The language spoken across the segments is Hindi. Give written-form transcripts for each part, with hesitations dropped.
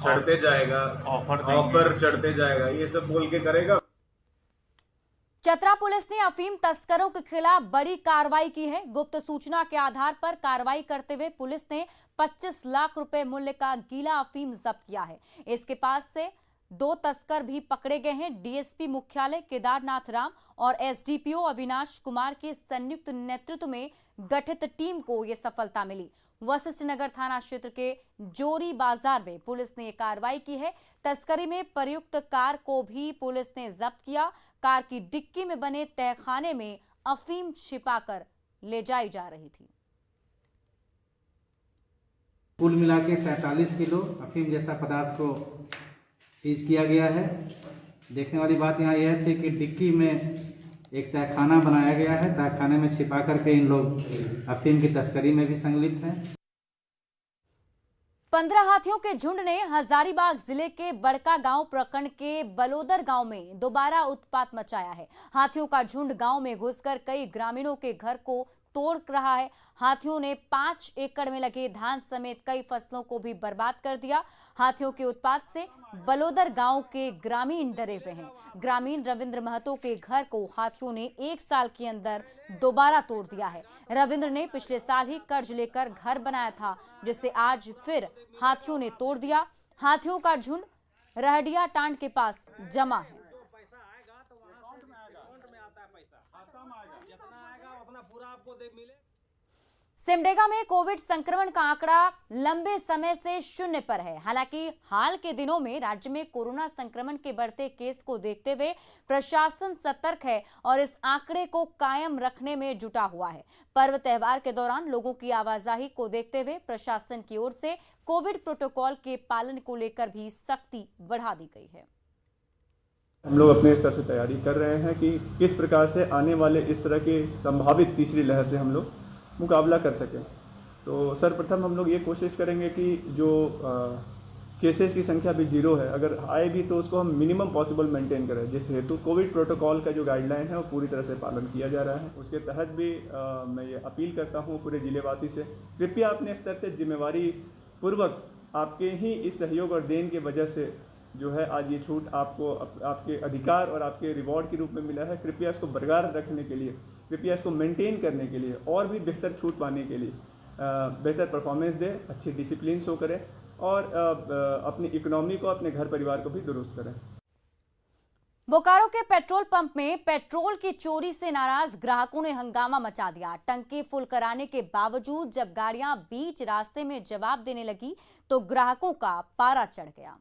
चढ़ते जाएगा, ऑफर चढ़ते जाएगा, ये सब बोल के करेगा। चतरा पुलिस ने अफीम तस्करों के खिलाफ बड़ी कार्रवाई की है। गुप्त सूचना के आधार पर कार्रवाई करते हुए पुलिस ने 25 लाख रुपए मूल्य का गीला अफीम जब्त किया है। इसके पास से 2 तस्कर भी पकड़े गए हैं। डीएसपी मुख्यालय केदारनाथ राम और एसडीपीओ अविनाश कुमार के संयुक्त नेतृत्व में गठित टीम को यह सफलता मिली। वशिष्ठ नगर थाना क्षेत्र के जोरी बाजार में पुलिस ने कार्रवाई की है। तस्करी में प्रयुक्त कार को भी पुलिस ने जब्त किया। कार की डिक्की में बने तहखाने में अफीम छिपाकर ले जाई जा रही थी। कुल मिला के 47 किलो अफीम जैसा पदार्थ को सीज किया गया है। देखने वाली बात यहाँ यह थी कि डिक्की में एक तहखाना बनाया गया है। तहखाने में छिपा करके इन लोग अफीम की तस्करी में भी संलिप्त हैं। 15 हाथियों के झुंड ने हजारीबाग जिले के बड़का गांव प्रखंड के बलोदर गांव में दोबारा उत्पात मचाया है। हाथियों का झुंड गांव में घुसकर कई ग्रामीणों के घर को तोड़ रहा है। हाथियों ने 5 एकड़ में लगे धान समेत कई फसलों को भी बर्बाद कर दिया। हाथियों के उत्पात से बलोदर गांव के ग्रामीण डरे हुए हैं। ग्रामीण रविंद्र महतो के घर को हाथियों ने 1 साल के अंदर दोबारा तोड़ दिया है। रविंद्र ने पिछले साल ही कर्ज लेकर घर बनाया था, जिसे आज फिर हाथियों ने तोड़ दिया। हाथियों का झुंड रहडिया टांड के पास जमा है। सिमडेगा में कोविड संक्रमण का आंकड़ा लंबे समय से शून्य पर है। हालांकि हाल के दिनों में राज्य में कोरोना संक्रमण के बढ़ते केस को देखते हुए प्रशासन सतर्क है और इस आंकड़े को कायम रखने में जुटा हुआ है। पर्व त्योहार के दौरान लोगों की आवाजाही को देखते हुए प्रशासन की ओर से कोविड प्रोटोकॉल के पालन को लेकर भी सख्ती बढ़ा दी गई है। हम लोग अपने स्तर से तैयारी कर रहे हैं कि किस प्रकार से आने वाले इस तरह के संभावित तीसरी लहर से हम लोग मुकाबला कर सकें। तो सर्वप्रथम हम लोग ये कोशिश करेंगे कि जो केसेस की संख्या भी 0 है, अगर आए भी तो उसको हम मिनिमम पॉसिबल मेंटेन करें, जिस हेतु कोविड प्रोटोकॉल का जो गाइडलाइन है वो पूरी तरह से पालन किया जा रहा है। उसके तहत भी मैं ये अपील करता हूँ पूरे जिलेवासी से, कृपया अपने स्तर से जिम्मेवारी पूर्वक, आपके ही इस सहयोग और देन की वजह से जो है आज ये छूट आपको आपके अधिकार और आपके रिवॉर्ड के रूप में मिला है। कृपया इसको बरकरार रखने के लिए, कृपया इसको मेंटेन करने के लिए और भी बेहतर छूट पाने के लिए बेहतर परफॉर्मेंस दें, अच्छी डिसिप्लिन शो करें और अपनी इकोनॉमी को, अपने घर परिवार को भी दुरुस्त करें। बोकारो के पेट्रोल पंप में पेट्रोल की चोरी से नाराज ग्राहकों ने हंगामा मचा दिया। टंकी फुल कराने के बावजूद जब गाड़ियां बीच रास्ते में जवाब देने लगी तो ग्राहकों का पारा चढ़ गया।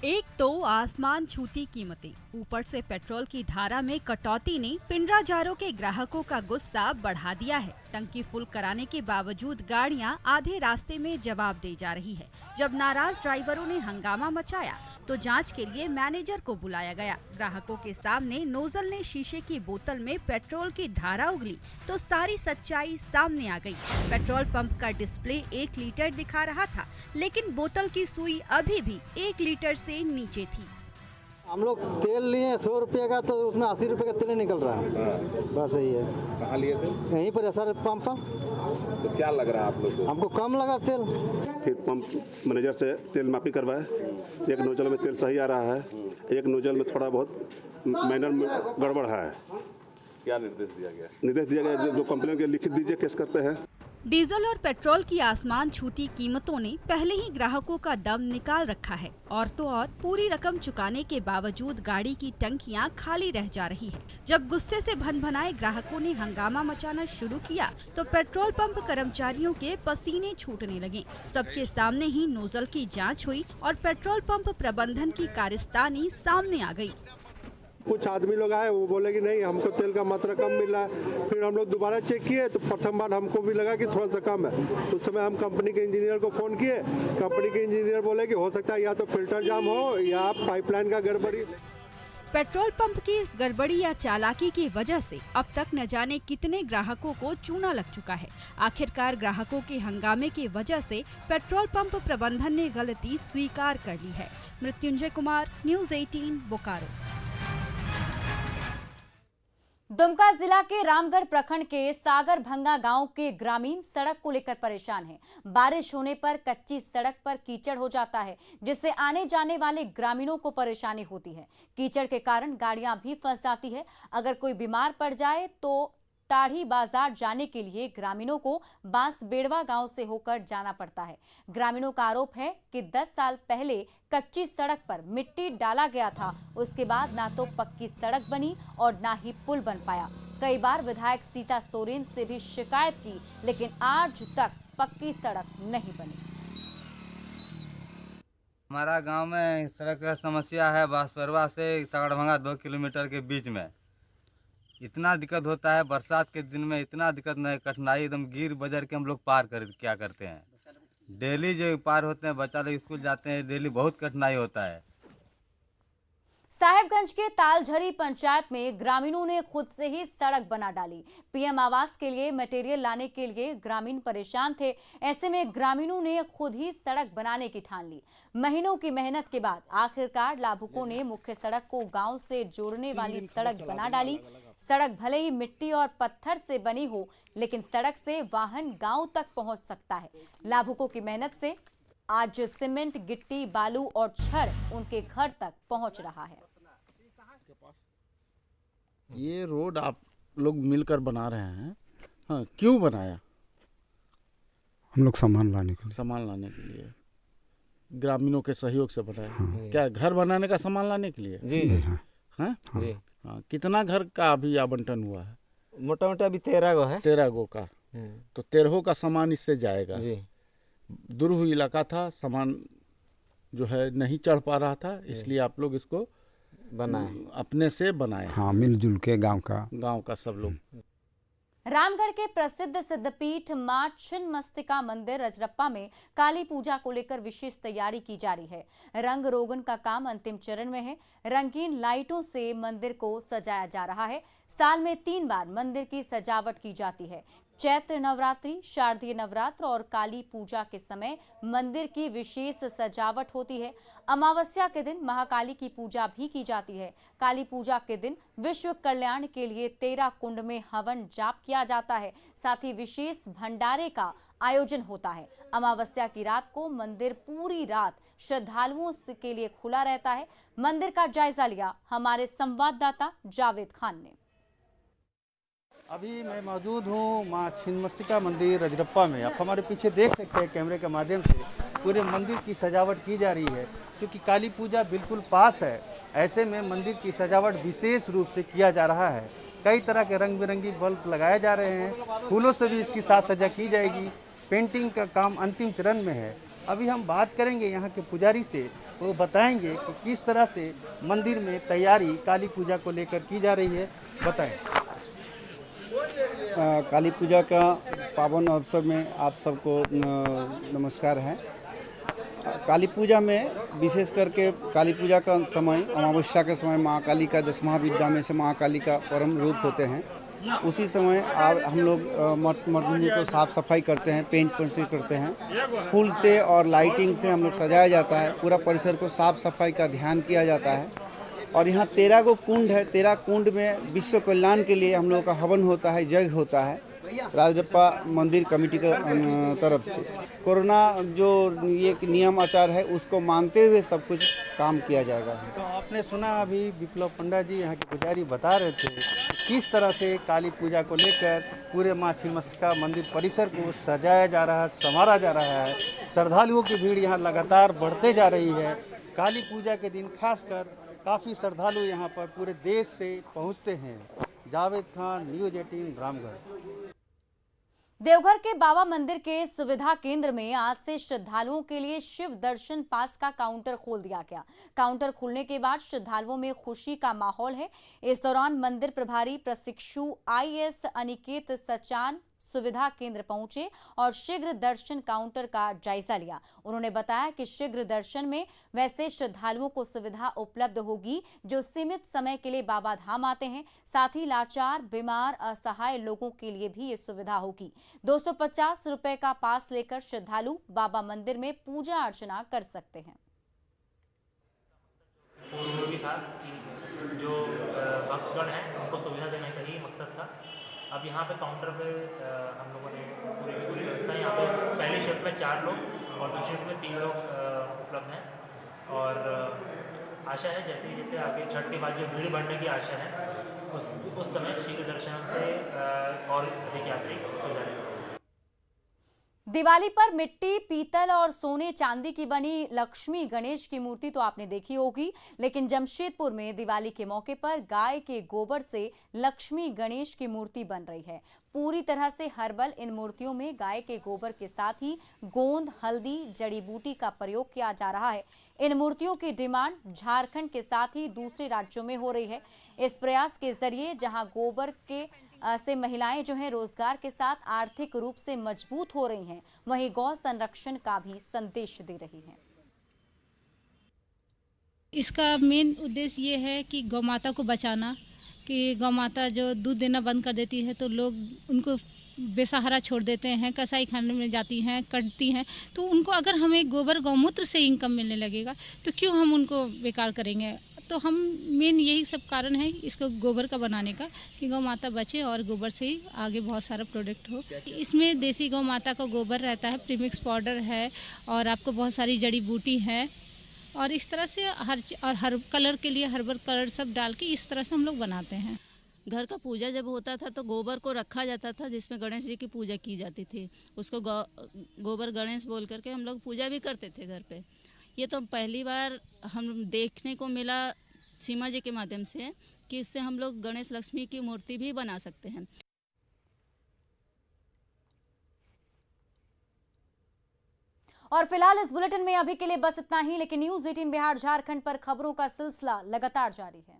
एक तो आसमान छूती कीमतें, ऊपर से पेट्रोल की धारा में कटौती ने पिंडराजारों के ग्राहकों का गुस्सा बढ़ा दिया है। टंकी फुल कराने के बावजूद गाड़ियां आधे रास्ते में जवाब दे जा रही है। जब नाराज ड्राइवरों ने हंगामा मचाया तो जांच के लिए मैनेजर को बुलाया गया। ग्राहकों के सामने नोजल ने शीशे की बोतल में पेट्रोल की धारा उगली तो सारी सच्चाई सामने आ गई। पेट्रोल पंप का डिस्प्ले 1 लीटर दिखा रहा था, लेकिन बोतल की सुई अभी भी 1 लीटर से नीचे थी। हम लोग तेल लिए 100 रुपये का, तो उसमें 80 रुपये का तेल निकल रहा है। बस यही है। कहाँ लिए थे? यहीं पर SR पंप पर। तो क्या लग रहा है आप लोग को? हमको कम लगा तेल। फिर पंप मैनेजर से तेल मापी करवाए। एक नोजल में तेल सही आ रहा है, एक नोजल में थोड़ा बहुत माइनर में गड़बड़ है। क्या निर्देश दिया गया? निर्देश दिया गया जो कंपनियों के लिखित दीजिए, केस करते हैं। डीजल और पेट्रोल की आसमान छूती कीमतों ने पहले ही ग्राहकों का दम निकाल रखा है और तो और पूरी रकम चुकाने के बावजूद गाड़ी की टंकियां खाली रह जा रही है। जब गुस्से से भनभनाए ग्राहकों ने हंगामा मचाना शुरू किया तो पेट्रोल पंप कर्मचारियों के पसीने छूटने लगे। सबके सामने ही नोजल की जाँच हुई और पेट्रोल पंप प्रबंधन की कारस्तानी सामने आ गयी। कुछ आदमी लोग आए, वो बोले कि नहीं हमको तेल का मात्रा कम मिल रहा है। फिर हम लोग दोबारा चेक किए तो प्रथम बार हमको भी लगा कि थोड़ा सा कम है। उस समय हम कंपनी के इंजीनियर को फ़ोन किए। कंपनी के इंजीनियर बोले कि हो सकता है या तो फिल्टर जाम हो या पाइपलाइन का गड़बड़ी। पेट्रोल पंप की इस गड़बड़ी या चालाकी की वजह से अब तक न जाने कितने ग्राहकों को चूना लग चुका है। आखिरकार ग्राहकों के हंगामे की वजह से पेट्रोल पंप प्रबंधन ने गलती स्वीकार कर ली है। मृत्युंजय कुमार, न्यूज़ 18 बोकारो। दुमका जिला के रामगढ़ प्रखंड के सागर भंगा गांव के ग्रामीण सड़क को लेकर परेशान हैं। बारिश होने पर कच्ची सड़क पर कीचड़ हो जाता है, जिससे आने जाने वाले ग्रामीणों को परेशानी होती है। कीचड़ के कारण गाड़ियां भी फंस जाती है। अगर कोई बीमार पड़ जाए तो टाढ़ी बाजार जाने के लिए ग्रामीणों को बांस बेड़वा गांव से होकर जाना पड़ता है। ग्रामीणों का आरोप है कि 10 साल पहले कच्ची सड़क पर मिट्टी डाला गया था, उसके बाद ना तो पक्की सड़क बनी और ना ही पुल बन पाया। कई बार विधायक सीता सोरेन से भी शिकायत की, लेकिन आज तक पक्की सड़क नहीं बनी। हमारा गांव में सड़क का समस्या है। बांसपरवा से सागरभंगा 2 किलोमीटर के बीच में इतना दिक्कत होता है। बरसात के दिन में इतना दिक्कत नहीं, कठिनाई एकदम गिर बजर के हम लोग पार क्या करते हैं। डेली जो पार होते हैं, बच्चा लोग स्कूल जाते हैं, डेली बहुत कठिनाई होता है। साहेबगंज के तालझरी पंचायत में ग्रामीणों ने खुद से ही सड़क बना डाली। पीएम आवास के लिए मटेरियल लाने के लिए ग्रामीण परेशान थे। ऐसे में ग्रामीणों ने खुद ही सड़क बनाने की ठान ली। महीनों की मेहनत के बाद आखिरकार लाभुकों ने मुख्य सड़क को गांव से जोड़ने वाली सड़क बना डाली। सड़क भले ही मिट्टी और पत्थर से बनी हो, लेकिन सड़क से वाहन गांव तक पहुंच सकता है। लाभुकों की मेहनत से आज सीमेंट, गिट्टी, बालू और छड़ उनके घर तक पहुंच रहा है। ये रोड आप लोग मिलकर बना रहे हैं, हाँ, क्यों बनाया? हम लोग सामान लाने के लिए। सामान लाने के लिए ग्रामीणों के सहयोग से बनाया। हाँ। क्या घर बनाने का सामान लाने के लिए? जी जी हाँ। हाँ? जी हाँ। कितना घर का अभी आवंटन हुआ है? मोटा मोटा अभी 13 गो है। 13 गो का। तो 13 का सामान इससे जाएगा। जी। दुर्ह इलाका था, सामान जो है नहीं चढ़ पा रहा था, इसलिए आप लोग इसको बनाए, अपने से बनाए। हाँ, मिलजुल के गांव का सब लोग। रामगढ़ के प्रसिद्ध सिद्धपीठ मां छिन्नमस्तिका मंदिर रजरप्पा में काली पूजा को लेकर विशेष तैयारी की जा रही है। रंग रोगन का काम अंतिम चरण में है। रंगीन लाइटों से मंदिर को सजाया जा रहा है। साल में 3 बार मंदिर की सजावट की जाती है। चैत्र नवरात्रि, शारदीय नवरात्र और काली पूजा के समय मंदिर की विशेष सजावट होती है। अमावस्या के दिन महाकाली की पूजा भी की जाती है। काली पूजा के दिन विश्व कल्याण के लिए 13 कुंड में हवन जाप किया जाता है। साथ ही विशेष भंडारे का आयोजन होता है। अमावस्या की रात को मंदिर पूरी रात श्रद्धालुओं के लिए खुला रहता है। मंदिर का जायजा लिया हमारे संवाददाता जावेद खान ने। अभी मैं मौजूद हूँ मां छिन्नमस्तिका मंदिर रजरप्पा में। आप हमारे पीछे देख सकते हैं कैमरे के माध्यम से पूरे मंदिर की सजावट की जा रही है, क्योंकि काली पूजा बिल्कुल पास है। ऐसे में मंदिर की सजावट विशेष रूप से किया जा रहा है। कई तरह के रंग बिरंगी बल्ब लगाए जा रहे हैं। फूलों से भी इसकी साज सज्जा की जाएगी। पेंटिंग का काम अंतिम चरण में है। अभी हम बात करेंगे यहाँ के पुजारी से, वो बताएंगे कि किस तरह से मंदिर में तैयारी काली पूजा को लेकर की जा रही है। बताएं। काली पूजा का पावन अवसर में आप सबको नमस्कार है। काली पूजा में विशेष करके काली पूजा का समय, अमावस्या के समय माँ काली का 10वां विद्या में से माँ काली का परम रूप होते हैं। उसी समय हम लोग मठ मंदिर को साफ सफाई करते हैं, पेंट पेंसिल करते हैं, फूल से और लाइटिंग से हम लोग सजाया जाता है। पूरा परिसर को साफ सफाई का ध्यान किया जाता है। और यहाँ 13 गो कुंड है। 13 कुंड में विश्व कल्याण के लिए हम लोगों का हवन होता है, यज्ञ होता है राजरप्पा मंदिर कमेटी की तरफ से। कोरोना जो ये नियम आचार है उसको मानते हुए सब कुछ काम किया जाएगा। तो आपने सुना अभी विप्लव पंडा जी यहाँ के पुजारी बता रहे थे किस तरह से काली पूजा को लेकर पूरे मां छिन्नमस्तिका मंदिर परिसर को सजाया जा रहा है, संवारा जा रहा है। श्रद्धालुओं की भीड़ यहाँ लगातार बढ़ते जा रही है। काली पूजा के दिन खासकर काफ़ी श्रद्धालु यहाँ पर पूरे देश से पहुँचते हैं। जावेद खान, न्यूज़ 18 रामगढ़। देवघर के बाबा मंदिर के सुविधा केंद्र में आज से श्रद्धालुओं के लिए शिव दर्शन पास का काउंटर खोल दिया गया। काउंटर खुलने के बाद श्रद्धालुओं में खुशी का माहौल है। इस दौरान मंदिर प्रभारी प्रशिक्षु IS अनिकेत सचान सुविधा केंद्र पहुंचे और शीघ्र दर्शन काउंटर का जायजा लिया। उन्होंने बताया कि शीघ्र दर्शन में वैसे श्रद्धालुओं को सुविधा उपलब्ध होगी जो सीमित समय के लिए बाबा धाम आते हैं। साथ ही लाचार, बीमार, असहाय लोगों के लिए भी ये सुविधा होगी। 250 रुपए का पास लेकर श्रद्धालु बाबा मंदिर में पूजा अर्चना कर सकते हैं। पूर्व भी था कि जो भक्तगण हैं उनको सुविधा देने के लिए मकसद था। अब यहाँ पे काउंटर पे हम लोगों ने पूरी व्यवस्था, यहाँ पे पहली शिफ्ट में 4 लोग और दूसरी शिफ्ट में 3 लोग उपलब्ध हैं। और आशा है जैसे जैसे आगे छठ के बाद जो भीड़ बढ़ने की आशा है उस समय शीघ्र दर्शन से और अधिक यात्री हो जाएंगे। दिवाली पर मिट्टी, पीतल और सोने चांदी की बनी लक्ष्मी गणेश की मूर्ति तो आपने देखी होगी, लेकिन जमशेदपुर में दिवाली के मौके पर गाय के गोबर से लक्ष्मी गणेश की मूर्ति बन रही है। पूरी तरह से हर्बल इन मूर्तियों में गाय के गोबर के साथ ही गोंद, हल्दी, जड़ी बूटी का प्रयोग किया जा रहा है। इन मूर्तियों की डिमांड झारखंड के साथ ही दूसरे राज्यों में हो रही है। इस प्रयास के जरिए जहां गोबर के से महिलाएं जो हैं रोजगार के साथ आर्थिक रूप से मजबूत हो रही हैं, वहीं गौ संरक्षण का भी संदेश दे रही हैं। इसका मेन उद्देश्य ये है कि गौ माता को बचाना, कि गौ माता जो दूध देना बंद कर देती है तो लोग उनको बेसहारा छोड़ देते हैं, कसाई खाने में जाती हैं, कटती हैं, तो उनको अगर हमें गोबर गौमूत्र से इनकम मिलने लगेगा तो क्यों हम उनको बेकार करेंगे। तो हम मेन यही सब कारण है इसको गोबर का बनाने का, कि गौ माता बचे और गोबर से ही आगे बहुत सारा प्रोडक्ट हो। इसमें देसी गौ माता का गोबर रहता है, प्रीमिक्स पाउडर है और आपको बहुत सारी जड़ी बूटी है और इस तरह से हर कलर के लिए हर्बल कलर सब डाल के इस तरह से हम लोग बनाते हैं। घर का पूजा जब होता था तो गोबर को रखा जाता था, जिसमें गणेश जी की पूजा की जाती थी। उसको गोबर गणेश बोल करके हम लोग पूजा भी करते थे घर पे। ये तो पहली बार हम देखने को मिला सीमा जी के माध्यम से कि इससे हम लोग गणेश लक्ष्मी की मूर्ति भी बना सकते हैं। और फिलहाल इस बुलेटिन में अभी के लिए बस इतना ही, लेकिन न्यूज़ 18 बिहार झारखंड पर खबरों का सिलसिला लगातार जारी है।